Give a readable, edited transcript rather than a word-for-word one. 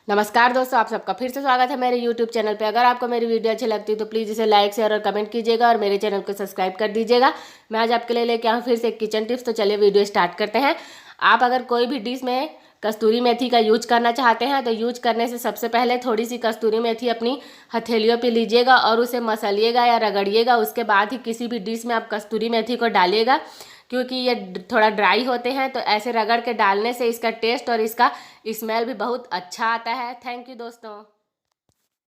नमस्कार दोस्तों, आप सबका फिर से स्वागत है मेरे YouTube चैनल पे। अगर आपको मेरी वीडियो अच्छी लगती है तो प्लीज़ इसे लाइक शेयर और कमेंट कीजिएगा और मेरे चैनल को सब्सक्राइब कर दीजिएगा। मैं आज आपके लिए लेके आऊँ फिर से एक किचन टिप्स। तो चलिए वीडियो स्टार्ट करते हैं। आप अगर कोई भी डिश में कस्तूरी मेथी का यूज करना चाहते हैं तो यूज करने से सबसे पहले थोड़ी सी कस्तूरी मेथी अपनी हथेलियों पे लीजिएगा और उसे मसलिएगा या रगड़िएगा। उसके बाद ही किसी भी डिश में आप कस्तूरी मेथी को डालिएगा, क्योंकि ये थोड़ा ड्राई होते हैं। तो ऐसे रगड़ के डालने से इसका टेस्ट और इसका स्मेल भी बहुत अच्छा आता है। थैंक यू दोस्तों।